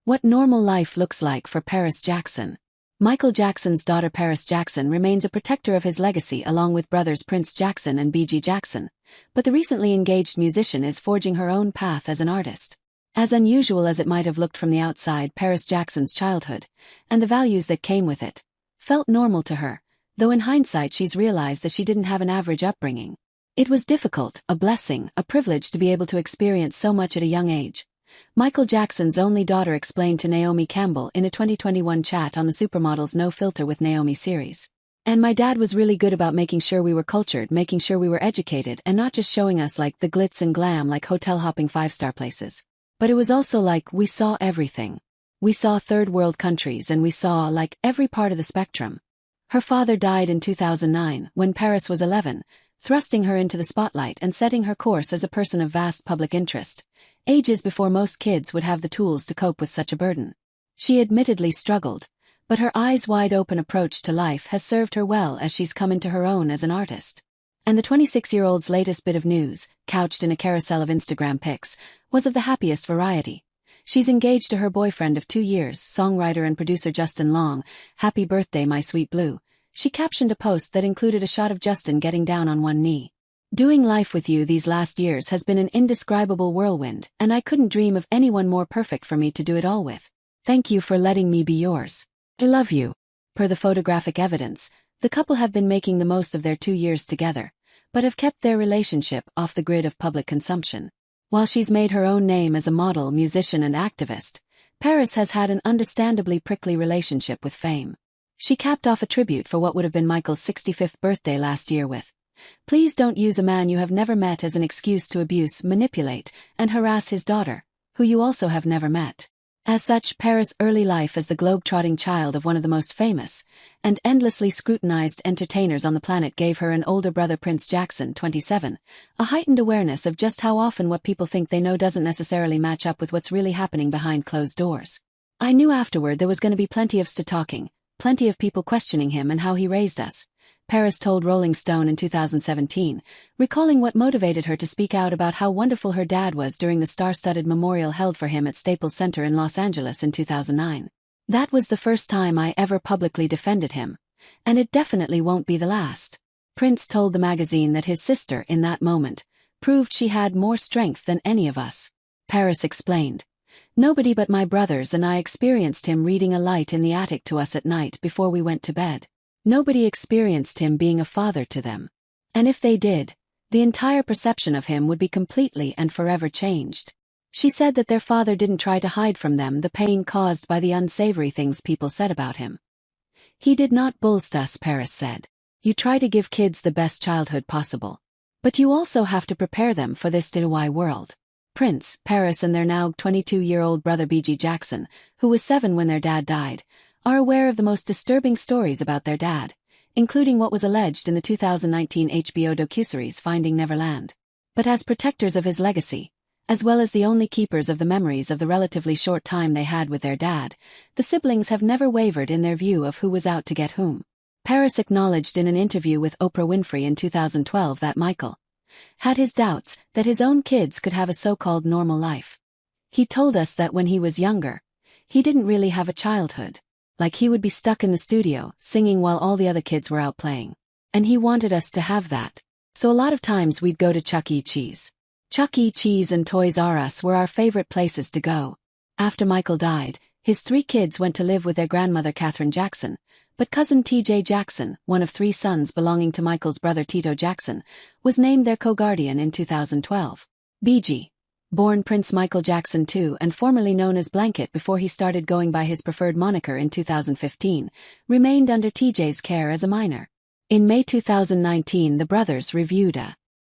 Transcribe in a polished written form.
What normal life looks like for Paris Jackson. Michael Jackson's daughter Paris Jackson remains a protector of his legacy along with brothers Prince Jackson and BG Jackson, but the recently engaged musician is forging her own path as an artist. As unusual as it might have looked from the outside, Paris Jackson's childhood, and the values that came with it, felt normal to her, though in hindsight she's realized that she didn't have an average upbringing. It was difficult, a blessing, a privilege to be able to experience so much at a young age. Michael Jackson's only daughter explained to Naomi Campbell in a 2021 chat on the Supermodels No Filter with Naomi series. And my dad was really good about making sure we were cultured, making sure we were educated, and not just showing us like the glitz and glam like hotel hopping 5-star places. But it was also like we saw everything. We saw third world countries and we saw like every part of the spectrum. Her father died in 2009 when Paris was 11, thrusting her into the spotlight and setting her course as a person of vast public interest, ages before most kids would have the tools to cope with such a burden. She admittedly struggled, but her eyes-wide-open approach to life has served her well as she's come into her own as an artist. And the 26-year-old's latest bit of news, couched in a carousel of Instagram pics, was of the happiest variety. She's engaged to her boyfriend of 2 years, songwriter and producer Justin Long. "Happy birthday, my sweet blue." She captioned a post that included a shot of Justin getting down on one knee. "Doing life with you these last years has been an indescribable whirlwind, and I couldn't dream of anyone more perfect for me to do it all with. Thank you for letting me be yours. I love you." Per the photographic evidence, the couple have been making the most of their 2 years together, but have kept their relationship off the grid of public consumption. While she's made her own name as a model, musician and activist, Paris has had an understandably prickly relationship with fame. She capped off a tribute for what would have been Michael's 65th birthday last year with, "Please don't use a man you have never met as an excuse to abuse, manipulate, and harass his daughter, who you also have never met." As such, Paris' early life as the globe-trotting child of one of the most famous and endlessly scrutinized entertainers on the planet gave her an older brother Prince Jackson, 27, a heightened awareness of just how often what people think they know doesn't necessarily match up with what's really happening behind closed doors. "I knew afterward there was going to be plenty of talking, plenty of people questioning him and how he raised us," Paris told Rolling Stone in 2017, recalling what motivated her to speak out about how wonderful her dad was during the star-studded memorial held for him at Staples Center in Los Angeles in 2009. "That was the first time I ever publicly defended him, and it definitely won't be the last." Prince told the magazine that his sister, in that moment, proved she had more strength than any of us. Paris explained, "Nobody but my brothers and I experienced him reading a light in the attic to us at night before we went to bed. Nobody experienced him being a father to them. And if they did, the entire perception of him would be completely and forever changed." She said that their father didn't try to hide from them the pain caused by the unsavory things people said about him. "He did not bullshit us," Paris said. "You try to give kids the best childhood possible. But you also have to prepare them for this DIY world." Prince, Paris and their now 22-year-old brother BG Jackson, who was 7 when their dad died, are aware of the most disturbing stories about their dad, including what was alleged in the 2019 HBO docuseries Finding Neverland. But as protectors of his legacy, as well as the only keepers of the memories of the relatively short time they had with their dad, the siblings have never wavered in their view of who was out to get whom. Paris acknowledged in an interview with Oprah Winfrey in 2012 that Michael had his doubts that his own kids could have a so-called normal life. "He told us that when he was younger, he didn't really have a childhood. Like he would be stuck in the studio, singing while all the other kids were out playing. And he wanted us to have that. So a lot of times we'd go to Chuck E. Cheese. Chuck E. Cheese and Toys R Us were our favorite places to go." After Michael died, his 3 kids went to live with their grandmother Katherine Jackson, but cousin T.J. Jackson, one of 3 sons belonging to Michael's brother Tito Jackson, was named their co-guardian in 2012. BG, born Prince Michael Jackson II and formerly known as Blanket before he started going by his preferred moniker in 2015, remained under TJ's care as a minor. In May 2019, the brothers reviewed a